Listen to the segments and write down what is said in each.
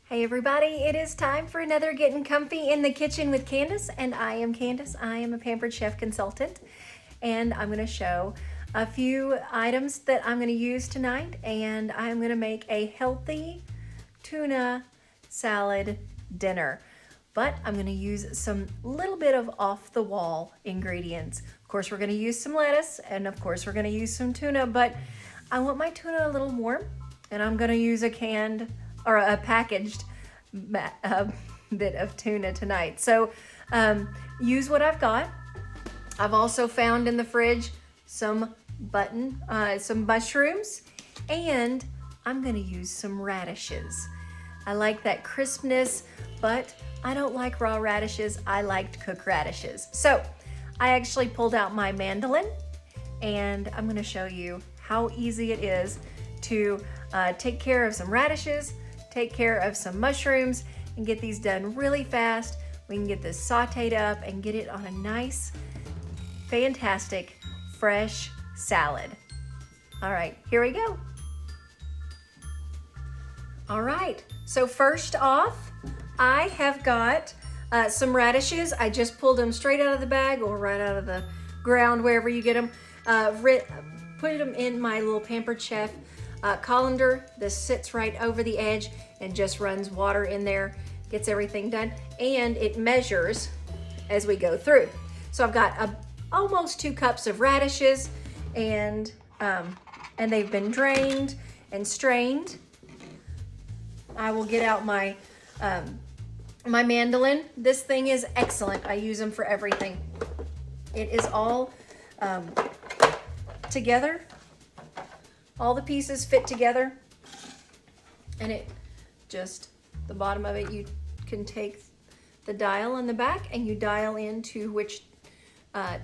Hey everybody, it is time for another Getting Comfy in the Kitchen with Candace, and I am Candace. I am a Pampered Chef Consultant, and I'm going to show a few items that I'm going to use tonight, and I'm going to make a healthy tuna salad dinner. But I'm going to use some little bit of off-the-wall ingredients. Of course, we're going to use some lettuce, and of course, we're going to use some tuna, but I want my tuna a little warm, and I'm going to use a canned or a packaged bit of tuna tonight. So use what I've got. I've also found in the fridge some mushrooms, and I'm gonna use some radishes. I like that crispness, but I don't like raw radishes. I like cooked radishes. So I actually pulled out my mandolin, and I'm gonna show you how easy it is to take care of some radishes, take care of some mushrooms, and get these done really fast. We can get this sauteed up and get it on a nice, fantastic, fresh salad. All right, here we go. All right, so first off, I have got some radishes. I just pulled them straight out of the bag or right out of the ground, wherever you get them. Put them in my little Pampered Chef colander. This sits right over the edge and just runs water in there, gets everything done, and it measures as we go through. So I've got almost 2 cups of radishes, and they've been drained and strained. I will get out my my mandolin. This thing is excellent. I use them for everything. It is all together. All the pieces fit together, and the bottom of it, you can take the dial on the back and you dial into which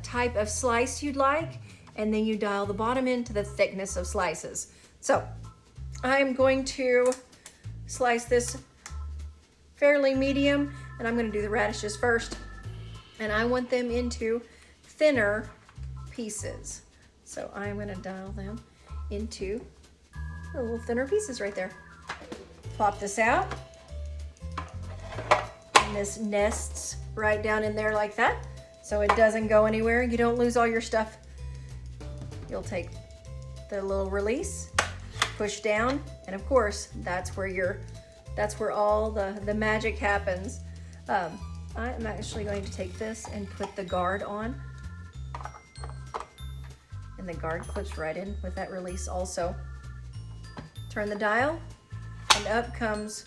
type of slice you'd like, and then you dial the bottom into the thickness of slices. So I'm going to slice this fairly medium, and I'm going to do the radishes first, and I want them into thinner pieces. So I'm going to dial them into the little thinner pieces right there. Plop this out, and this nests right down in there like that, so it doesn't go anywhere. You don't lose all your stuff. You'll take the little release, push down, and of course that's where all the magic happens. I'm actually going to take this and put the guard on, and the guard clips right in with that release also. Turn the dial, and up comes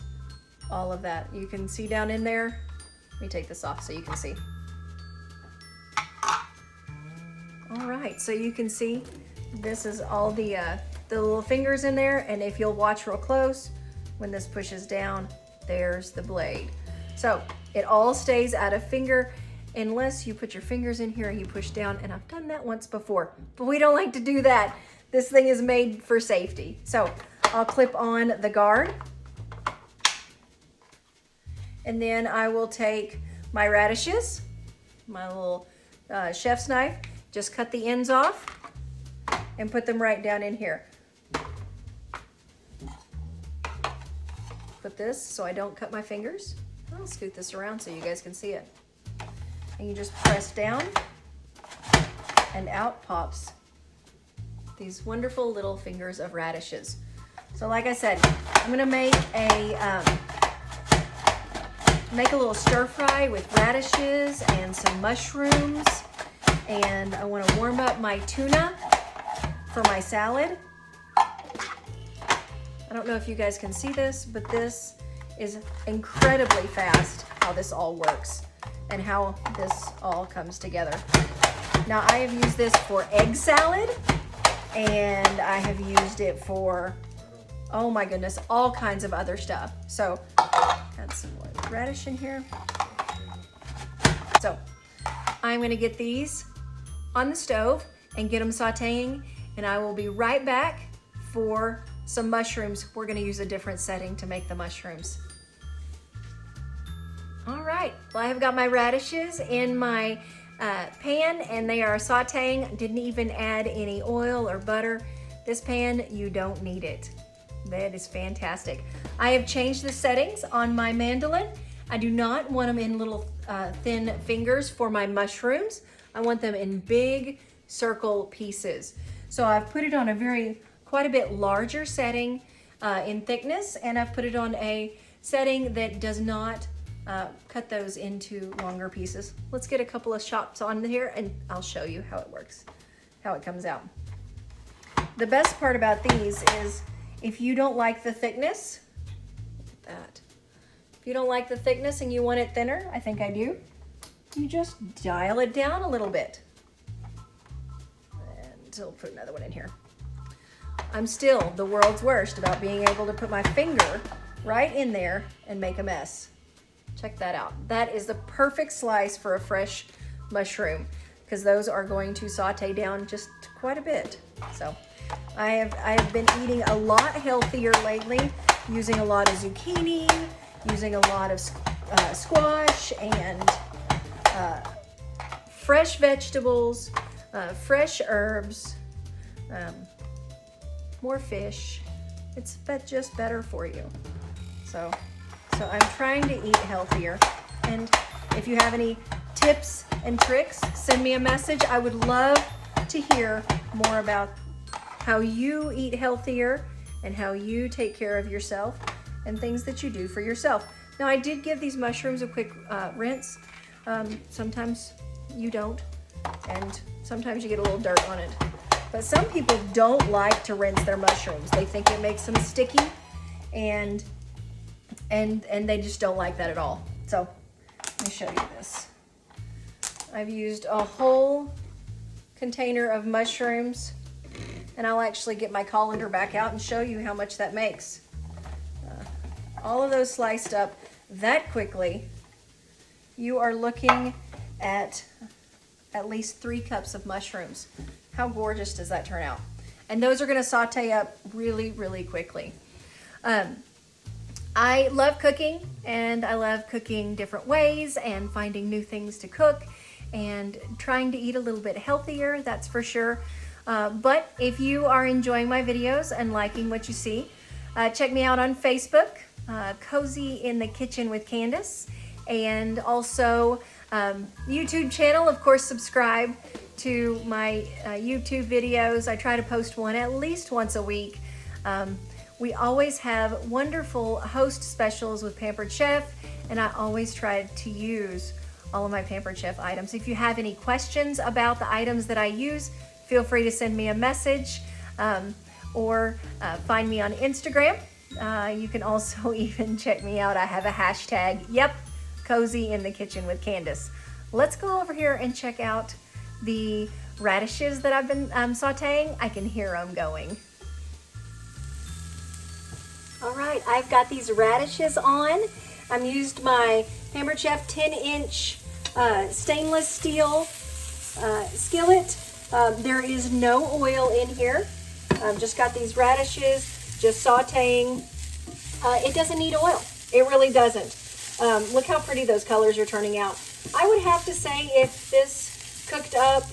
all of that. You can see down in there. Let me take this off so you can see. All right, so you can see this is all the little fingers in there, and if you'll watch real close, when this pushes down, there's the blade. So it all stays out of finger unless you put your fingers in here and you push down, and I've done that once before, but we don't like to do that. This thing is made for safety. So I'll clip on the guard, and then I will take my radishes, my little chef's knife, just cut the ends off and put them right down in here. Put this so I don't cut my fingers. I'll scoot this around so you guys can see it. And you just press down, and out pops these wonderful little fingers of radishes. So like I said, I'm gonna make a little stir fry with radishes and some mushrooms, and I want to warm up my tuna for my salad. I don't know if you guys can see this, but this is incredibly fast how this all works and how this all comes together. Now I have used this for egg salad, and I have used it for, oh my goodness, all kinds of other stuff. So got some radish in here. So I'm gonna get these on the stove and get them sauteing, and I will be right back for some mushrooms. We're gonna use a different setting to make the mushrooms. All right, well, I have got my radishes in my pan, and they are sauteing. Didn't even add any oil or butter. This pan, you don't need it. That is fantastic. I have changed the settings on my mandolin. I do not want them in little thin fingers for my mushrooms. I want them in big circle pieces. So I've put it on quite a bit larger setting in thickness, and I've put it on a setting that does not cut those into longer pieces. Let's get a couple of shots on here and I'll show you how it works, how it comes out. The best part about these is if you don't like the thickness, if you don't like the thickness and you want it thinner, I think I do, you just dial it down a little bit. And I'll put another one in here. I'm still the world's worst about being able to put my finger right in there and make a mess. Check that out. That is the perfect slice for a fresh mushroom, because those are going to saute down just quite a bit. So I have been eating a lot healthier lately, using a lot of zucchini, using a lot of squash and fresh vegetables, fresh herbs, more fish. It's just better for you. So I'm trying to eat healthier. And if you have any tips and tricks, send me a message. I would love to hear more about how you eat healthier and how you take care of yourself and things that you do for yourself. Now, I did give these mushrooms a quick rinse. Sometimes you don't, and sometimes you get a little dirt on it. But some people don't like to rinse their mushrooms. They think it makes them sticky, and they just don't like that at all. So let me show you this. I've used a whole container of mushrooms, and I'll actually get my colander back out and show you how much that makes. All of those sliced up that quickly, you are looking at least 3 cups of mushrooms. How gorgeous does that turn out? And those are going to saute up really, really quickly. I love cooking, and I love cooking different ways and finding new things to cook and trying to eat a little bit healthier, that's for sure. But if you are enjoying my videos and liking what you see, check me out on Facebook, Cozy in the Kitchen with Candace, and also YouTube channel. Of course, subscribe to my YouTube videos. I try to post one at least once a week. We always have wonderful host specials with Pampered Chef, and I always try to use all of my Pampered Chef items. If you have any questions about the items that I use, feel free to send me a message or find me on Instagram. You can also even check me out. I have a hashtag, yep, Cozy in the Kitchen with Candace. Let's go over here and check out the radishes that I've been sauteing. I can hear them going. All right, I've got these radishes on. I'm used my Pampered Chef 10-inch stainless steel skillet. There is no oil in here. I've just got these radishes, just sauteing. It doesn't need oil. It really doesn't. Look how pretty those colors are turning out. I would have to say if this cooked up,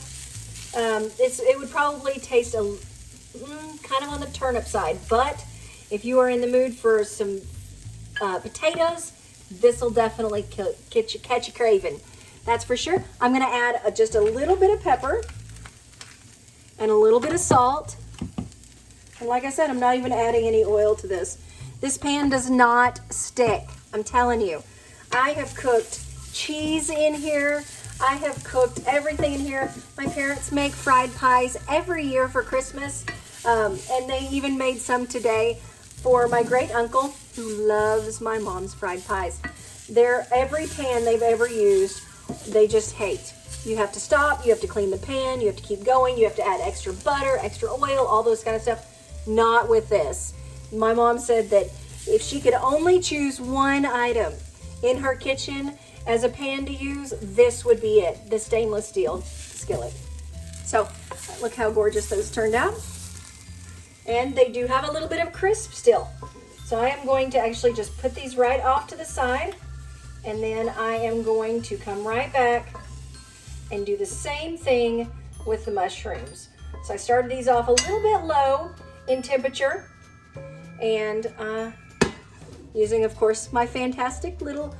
it would probably taste kind of on the turnip side, but if you are in the mood for some potatoes, this will definitely catch you craving. That's for sure. I'm going to add just a little bit of pepper and a little bit of salt. And like I said, I'm not even adding any oil to this. This pan does not stick. I'm telling you. I have cooked cheese in here. I have cooked everything in here. My parents make fried pies every year for Christmas. And they even made some today for my great uncle who loves my mom's fried pies. Every pan they've ever used, they just hate. You have to stop, you have to clean the pan, you have to keep going, you have to add extra butter, extra oil, all those kind of stuff. Not with this. My mom said that if she could only choose one item in her kitchen as a pan to use, this would be it, the stainless steel skillet. So look how gorgeous those turned out. And they do have a little bit of crisp still. So I am going to actually just put these right off to the side, and then I am going to come right back and do the same thing with the mushrooms. So I started these off a little bit low in temperature, and using, of course, my fantastic little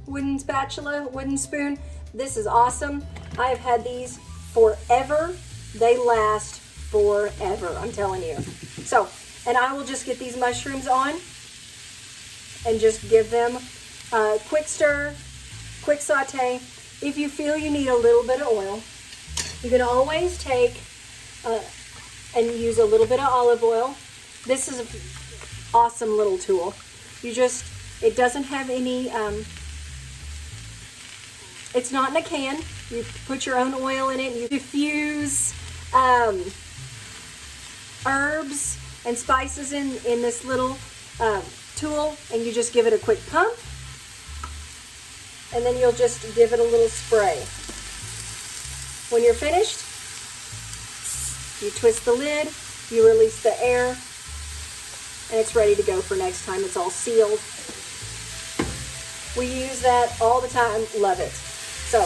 wooden spatula, wooden spoon. This is awesome. I've had these forever. They last forever, I'm telling you. So, and I will just get these mushrooms on and just give them a quick stir, quick saute. If you feel you need a little bit of oil, you can always take and use a little bit of olive oil. This is an awesome little tool. It doesn't have any, it's not in a can. You put your own oil in it and you diffuse herbs and spices in this little tool, and you just give it a quick pump, and then you'll just give it a little spray. When you're finished, you twist the lid, you release the air, and it's ready to go for next time. It's all sealed. We use that all the time. Love it. So,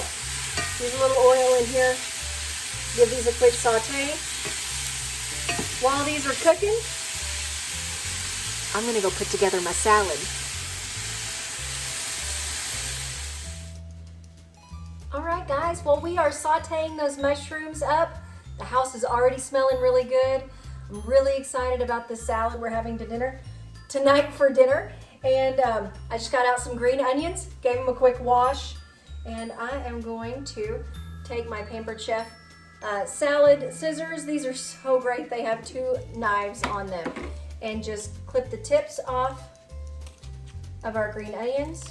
use a little oil in here. Give these a quick saute. While these are cooking, I'm going to go put together my salad. All right, guys. Well, we are sauteing those mushrooms up. The house is already smelling really good. I'm really excited about this salad we're having tonight for dinner. And I just got out some green onions, gave them a quick wash, and I am going to take my Pampered Chef salad scissors. These are so great. They have 2 knives on them, and just clip the tips off of our green onions.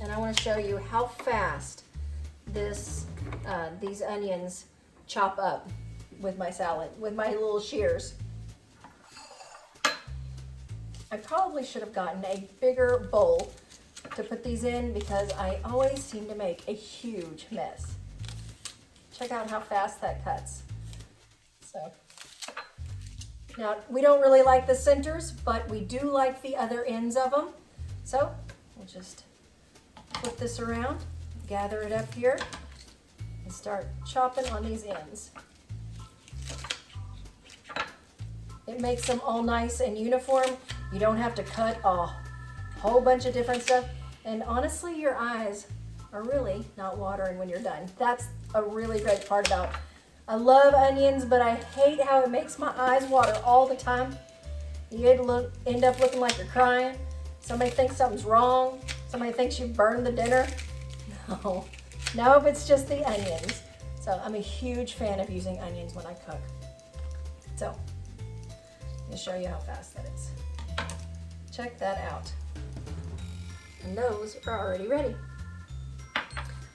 And I want to show you how fast these onions chop up with my salad, with my little shears. I probably should have gotten a bigger bowl to put these in because I always seem to make a huge mess. Check out how fast that cuts. So now we don't really like the centers, but we do like the other ends of them. So we'll just flip this around, gather it up here, and start chopping on these ends. It makes them all nice and uniform. You don't have to cut a whole bunch of different stuff. And honestly, your eyes are really not watering when you're done. That's a really great part about, I love onions, but I hate how it makes my eyes water all the time. You end up looking like you're crying. Somebody thinks something's wrong. Somebody thinks you burned the dinner. No, it's just the onions. So I'm a huge fan of using onions when I cook. So I'll show you how fast that is. Check that out. And those are already ready.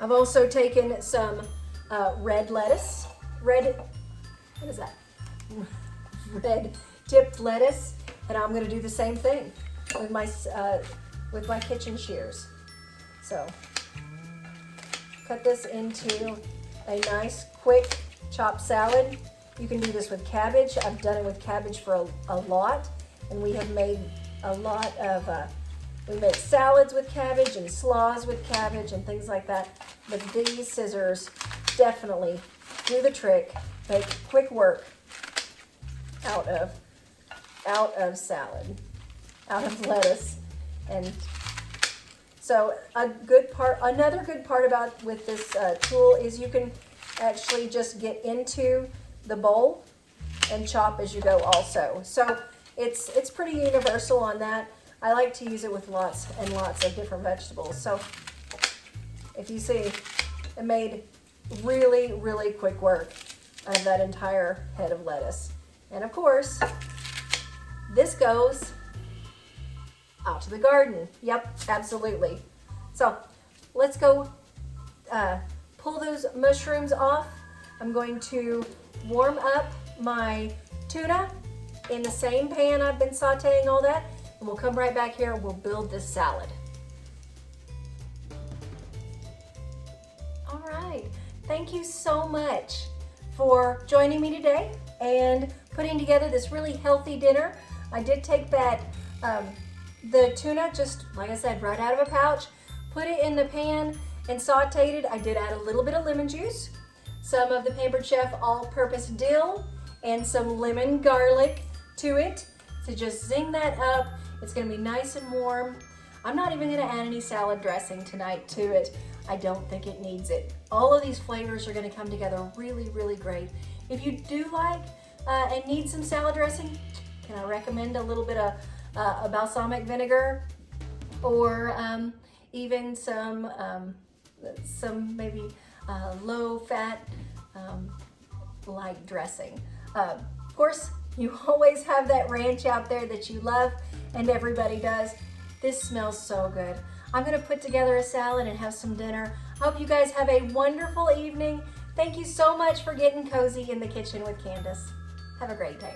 I've also taken some red lettuce. What is that? Red tipped lettuce. And I'm gonna do the same thing with my kitchen shears. So cut this into a nice quick chopped salad. You can do this with cabbage. I've done it with cabbage for a lot, and we have made a lot of, we make salads with cabbage and slaws with cabbage and things like that. But these scissors definitely do the trick, make quick work out of salad, out of lettuce. And so another good part about with this tool is you can actually just get into the bowl and chop as you go also. So it's pretty universal on that. I like to use it with lots and lots of different vegetables. So if you see, it made really, really quick work of that entire head of lettuce. And of course, this goes out to the garden. Yep, absolutely. So let's go pull those mushrooms off. I'm going to warm up my tuna in the same pan I've been sauteing all that, and we'll come right back here and we'll build this salad. All right, thank you so much for joining me today and putting together this really healthy dinner. I did take that, the tuna, just like I said, right out of a pouch, put it in the pan and sauteed it. I did add a little bit of lemon juice, some of the Pampered Chef all-purpose dill, and some lemon garlic to it to just zing that up. It's gonna be nice and warm. I'm not even gonna add any salad dressing tonight to it. I don't think it needs it. All of these flavors are gonna come together really, really great. If you do like and need some salad dressing, can I recommend a little bit of balsamic vinegar, or even some maybe low-fat light dressing. Of course, you always have that ranch out there that you love, and everybody does. This smells so good. I'm gonna put together a salad and have some dinner. I hope you guys have a wonderful evening. Thank you so much for getting cozy in the kitchen with Candace. Have a great day.